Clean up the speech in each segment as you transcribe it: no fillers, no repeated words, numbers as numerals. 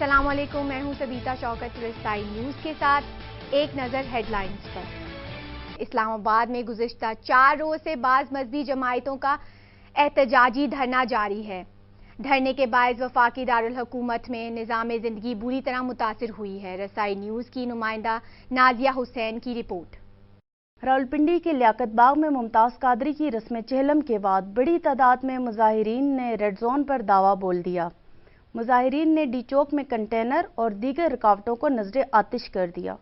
السلام علیکم، میں ہوں سبیتا شوکت رسائی نیوز کے ساتھ ایک نظر ہیڈ لائنز پر۔ اسلام آباد میں گزشتہ 4 روز سے بعض مذہبی جماعتوں کا احتجاجی دھرنا جاری ہے۔ دھرنے کے باعث وفاقی دارالحکومت میں نظام زندگی بری طرح متاثر ہوئی ہے۔ رسائی نیوز کی نمائندہ نازیہ حسین کی رپورٹ۔ راولپنڈی کے لیاقت باغ میں ممتاز قادری کی رسم چہلم کے بعد بڑی تعداد میں مظاہرین نے ریڈ زون پر دعویٰ بول دیا۔ مظاہرین نے ڈی چوک میں کنٹینر اور دیگر رکاوٹوں کو نظر آتش کر دیا۔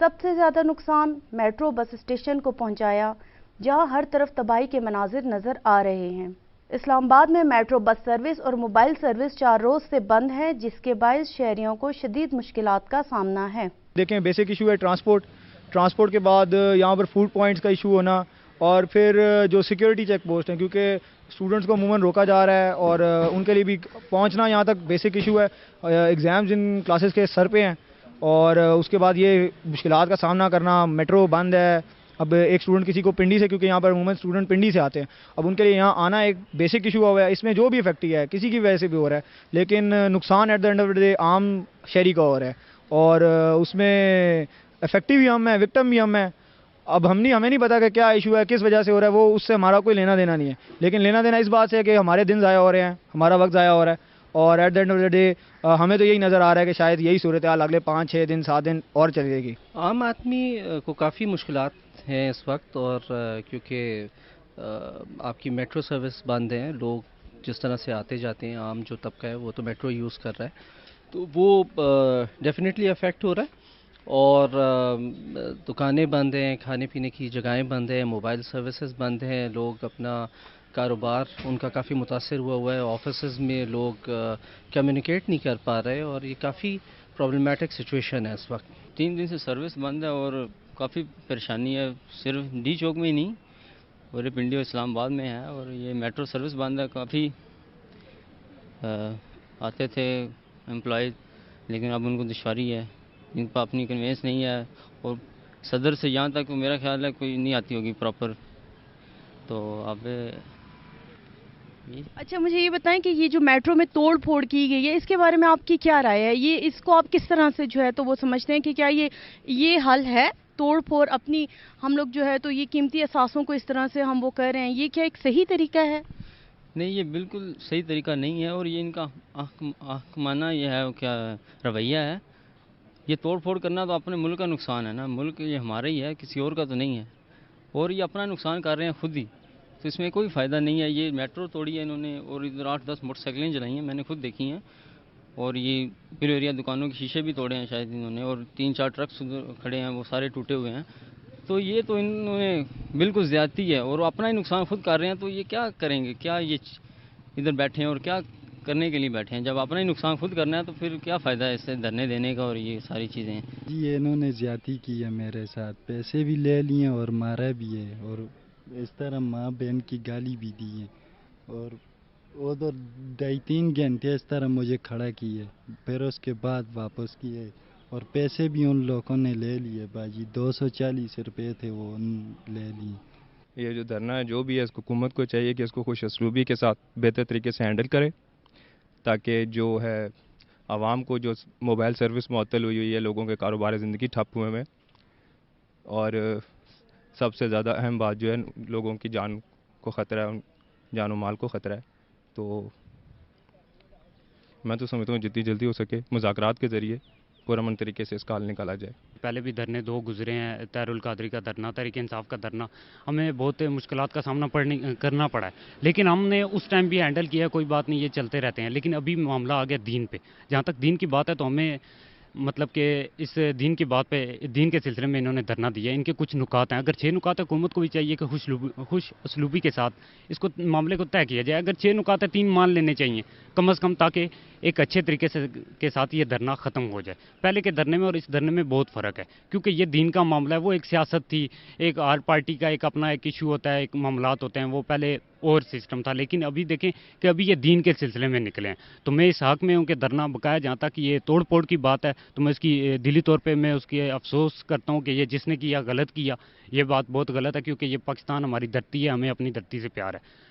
سب سے زیادہ نقصان میٹرو بس اسٹیشن کو پہنچایا، جہاں ہر طرف تباہی کے مناظر نظر آ رہے ہیں۔ اسلام آباد میں میٹرو بس سروس اور موبائل سروس 4 روز سے بند ہے، جس کے باعث شہریوں کو شدید مشکلات کا سامنا ہے۔ دیکھیں، بیسک ایشو ہے ٹرانسپورٹ کے بعد یہاں پر فوڈ پوائنٹس کا ایشو ہونا، اور پھر جو سیکیورٹی چیک پوسٹ ہیں، کیونکہ اسٹوڈنٹس کو عموماً روکا جا رہا ہے اور ان کے لیے بھی پہنچنا یہاں تک بیسک ایشو ہے۔ ایگزامز ان کلاسز کے سر پہ ہیں، اور اس کے بعد یہ مشکلات کا سامنا کرنا، میٹرو بند ہے۔ اب ایک اسٹوڈنٹ کسی کو پنڈی سے، کیونکہ یہاں پر عموماً اسٹوڈنٹ پنڈی سے آتے ہیں، اب ان کے لیے یہاں آنا ایک بیسک ایشو ہوا ہے۔ اس میں جو بھی افیکٹ ہے کسی کی وجہ سے بھی ہو رہا ہے، لیکن نقصان at the end of the day عام شہری کا ہو رہا ہے، اور اس میں افیکٹو بھی ہم ہیں، وکٹم بھی ہم ہیں۔ اب ہمیں نہیں پتا کہ کیا ایشو ہے، کس وجہ سے ہو رہا ہے، وہ اس سے ہمارا کوئی لینا دینا نہیں ہے، لیکن لینا دینا اس بات سے ہے کہ ہمارے دن ضائع ہو رہے ہیں، ہمارا وقت ضائع ہو رہا ہے، اور at the end of the day ہمیں تو یہی نظر آ رہا ہے کہ شاید یہی صورتحال اگلے 5-6 دن 7 دن اور چلے گی۔ عام آدمی کو کافی مشکلات ہیں اس وقت، اور کیونکہ آپ کی میٹرو سروس بند ہیں، لوگ جس طرح سے آتے جاتے ہیں، عام جو طبقہ ہے وہ تو میٹرو یوز کر رہا ہے، تو وہ ڈیفینیٹلی افیکٹ ہو رہا ہے، اور دکانیں بند ہیں، کھانے پینے کی جگہیں بند ہیں، موبائل سروسز بند ہیں، لوگ اپنا کاروبار ان کا کافی متاثر ہوا ہے، آفیسز میں لوگ کمیونیکیٹ نہیں کر پا رہے، اور یہ کافی پرابلمیٹک سچویشن ہے اس وقت۔ 3 دن سے سروس بند ہے اور کافی پریشانی ہے، صرف ڈی چوک میں ہی نہیں، پورے پنڈی اور اسلام آباد میں ہے، اور یہ میٹرو سروس بند ہے۔ کافی آتے تھے امپلائیز، لیکن اب ان کو دشواری ہے، ان پر اپنی کنوینس نہیں ہے، اور صدر سے یہاں تک میرا خیال ہے کوئی نہیں آتی ہوگی پراپر، تو اب اچھا، مجھے یہ بتائیں کہ یہ جو میٹرو میں توڑ پھوڑ کی گئی ہے، اس کے بارے میں آپ کی کیا رائے ہے؟ یہ اس کو آپ کس طرح سے جو ہے تو وہ سمجھتے ہیں کہ کیا یہ حل ہے؟ توڑ پھوڑ اپنی ہم لوگ جو ہے تو یہ قیمتی اثاثوں کو اس طرح سے ہم وہ کر رہے ہیں، یہ کیا ایک صحیح طریقہ ہے؟ نہیں، یہ بالکل صحیح طریقہ نہیں ہے، اور یہ ان کا حکمانہ یہ ہے کیا رویہ ہے۔ یہ توڑ پھوڑ کرنا تو اپنے ملک کا نقصان ہے نا، ملک یہ ہمارا ہی ہے، کسی اور کا تو نہیں ہے، اور یہ اپنا نقصان کر رہے ہیں خود ہی، تو اس میں کوئی فائدہ نہیں ہے۔ یہ میٹرو توڑی ہے انہوں نے، اور ادھر 8-10 موٹر سائیکلیں جلائی ہیں، میں نے خود دیکھی ہیں، اور یہ پھر ایریا دکانوں کے شیشے بھی توڑے ہیں شاید انہوں نے، اور 3-4 ٹرکس کھڑے ہیں، وہ سارے ٹوٹے ہوئے ہیں، تو یہ تو انہوں نے بالکل زیادتی ہے، اور وہ اپنا ہی نقصان خود کر رہے ہیں، تو یہ کیا کریں گے؟ کیا یہ ادھر بیٹھے ہیں اور کیا کرنے کے لیے بیٹھے ہیں؟ جب اپنا ہی نقصان خود کرنا ہے تو پھر کیا فائدہ ہے اس سے دھرنے دینے کا، اور یہ ساری چیزیں ہیں۔ جی، انہوں نے زیادتی کی ہے میرے ساتھ، پیسے بھی لے لیے اور مارا بھی ہے، اور اس طرح ماں بہن کی گالی بھی دی ہے، اور ادھر 2.5-3 گھنٹے اس طرح مجھے کھڑا کیے، پھر اس کے بعد واپس کیے، اور پیسے بھی ان لوگوں نے لے لیے باجی، 240 روپے تھے وہ لے لیے۔ یہ جو دھرنا ہے جو بھی ہے، اس کو حکومت کو چاہیے کہ اس کو خوش اسلوبی کے ساتھ بہتر طریقے سے ہینڈل کرے، تاکہ جو ہے عوام کو جو موبائل سروس معطل ہوئی ہے، لوگوں کے کاروبار زندگی ٹھپ ہوئے ہیں، اور سب سے زیادہ اہم بات جو ہے لوگوں کی جان کو خطرہ ہے، جان و مال کو خطرہ ہے، تو میں تو سمجھتا ہوں جتنی جلدی ہو سکے مذاکرات کے ذریعے پرامن طریقے سے اس کا حل نکالا جائے۔ پہلے بھی دھرنے 2 گزرے ہیں، طاہر القادری کا دھرنا، تحریک انصاف کا دھرنا، ہمیں بہت مشکلات کا سامنا کرنا پڑا ہے، لیکن ہم نے اس ٹائم بھی ہینڈل کیا، کوئی بات نہیں، یہ چلتے رہتے ہیں۔ لیکن ابھی معاملہ آ گیا دین پہ، جہاں تک دین کی بات ہے تو ہمیں مطلب کہ اس دین کی بات پہ، دین کے سلسلے میں انہوں نے دھرنا دیا، ان کے کچھ نکات ہیں، اگر 6 نکات ہیں، حکومت کو بھی چاہیے کہ خوش اسلوبی کے ساتھ اس کو معاملے کو طے کیا جائے، اگر 6 نکات ہیں 3 مان لینے چاہیے کم از کم، تاکہ ایک اچھے طریقے سے کے ساتھ یہ دھرنا ختم ہو جائے۔ پہلے کے دھرنے میں اور اس دھرنے میں بہت فرق ہے، کیونکہ یہ دین کا معاملہ ہے، وہ ایک سیاست تھی، ایک ہر پارٹی کا ایک اپنا ایک ایشو ہوتا ہے، ایک معاملات ہوتے ہیں، وہ پہلے اور سسٹم تھا، لیکن ابھی دیکھیں کہ ابھی یہ دین کے سلسلے میں نکلے ہیں، تو میں اس حق میں ہوں کہ دھرنا بقایا، جہاں تک یہ توڑ پھوڑ کی بات ہے تو میں اس کی دلی طور پہ میں اس کی افسوس کرتا ہوں کہ یہ جس نے کیا غلط کیا، یہ بات بہت غلط ہے، کیونکہ یہ پاکستان ہماری دھرتی ہے، ہمیں اپنی دھرتی سے پیار ہے۔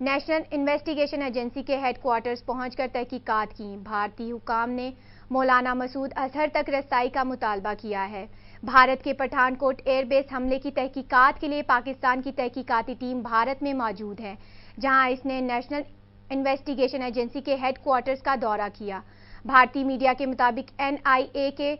نیشنل انویسٹیگیشن ایجنسی کے ہیڈ کوارٹرز پہنچ کر تحقیقات کی۔ بھارتی حکام نے مولانا مسعود اظہر تک رسائی کا مطالبہ کیا ہے۔ بھارت کے پٹھان کوٹ ایئر بیس حملے کی تحقیقات کے لیے پاکستان کی تحقیقاتی ٹیم بھارت میں موجود ہے، جہاں اس نے نیشنل انویسٹیگیشن ایجنسی کے ہیڈ کوارٹرز کا دورہ کیا۔ بھارتی میڈیا کے مطابق NIA کے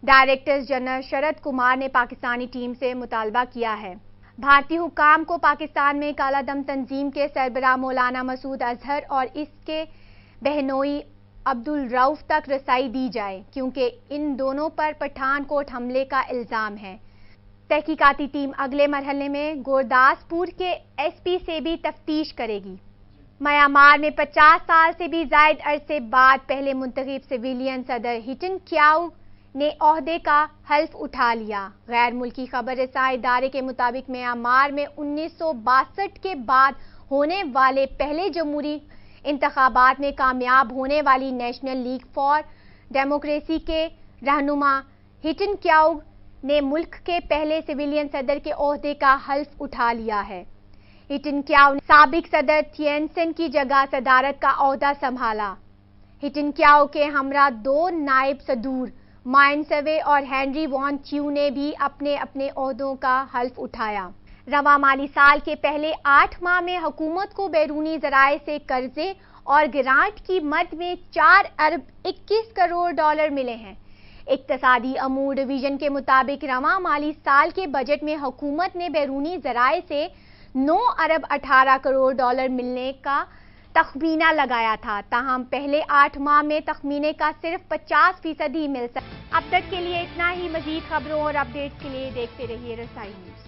ڈائریکٹر جنرل شرد کمار نے پاکستانی ٹیم سے مطالبہ کیا ہے بھارتی حکام کو پاکستان میں کالا دم تنظیم کے سربراہ مولانا مسعود اظہر اور اس کے بہنوئی عبدالرؤف تک رسائی دی جائے، کیونکہ ان دونوں پر پٹھان کوٹ حملے کا الزام ہے۔ تحقیقاتی ٹیم اگلے مرحلے میں گورداسپور کے SP سے بھی تفتیش کرے گی۔ میانمار میں 50 سال سے بھی زائد عرصے بعد پہلے منتخب سویلین صدر ہٹن کیاؤ نے عہدے کا حلف اٹھا لیا۔ غیر ملکی خبر رساں ادارے کے مطابق میانمار میں 1962 کے بعد ہونے والے پہلے جمہوری انتخابات میں کامیاب ہونے والی نیشنل لیگ فار ڈیموکریسی کے رہنما ہٹن کیاؤ نے ملک کے پہلے سویلین صدر کے عہدے کا حلف اٹھا لیا ہے۔ ہٹن کیاؤ نے سابق صدر تھین سین کی جگہ صدارت کا عہدہ سنبھالا۔ ہٹن کیاؤ کے ہمراہ 2 نائب صدور مائن سوے اور ہینری وان تھیو نے بھی اپنے اپنے عہدوں کا حلف اٹھایا۔ رواں مالی سال کے پہلے 8 ماہ میں حکومت کو بیرونی ذرائع سے قرضے اور گرانٹ کی مد میں 4 ارب 21 کروڑ ڈالر ملے ہیں۔ اقتصادی امور ڈویژن کے مطابق رواں مالی سال کے بجٹ میں حکومت نے بیرونی ذرائع سے 9 ارب 18 کروڑ ڈالر ملنے کا تخمینہ لگایا تھا، تاہم پہلے 8 ماہ میں تخمینے کا صرف 50% ہی مل سکا۔ اب تک کے لیے اتنا ہی۔ مزید خبروں اور اپڈیٹس کے لیے دیکھتے رہیے رسائی نیوز۔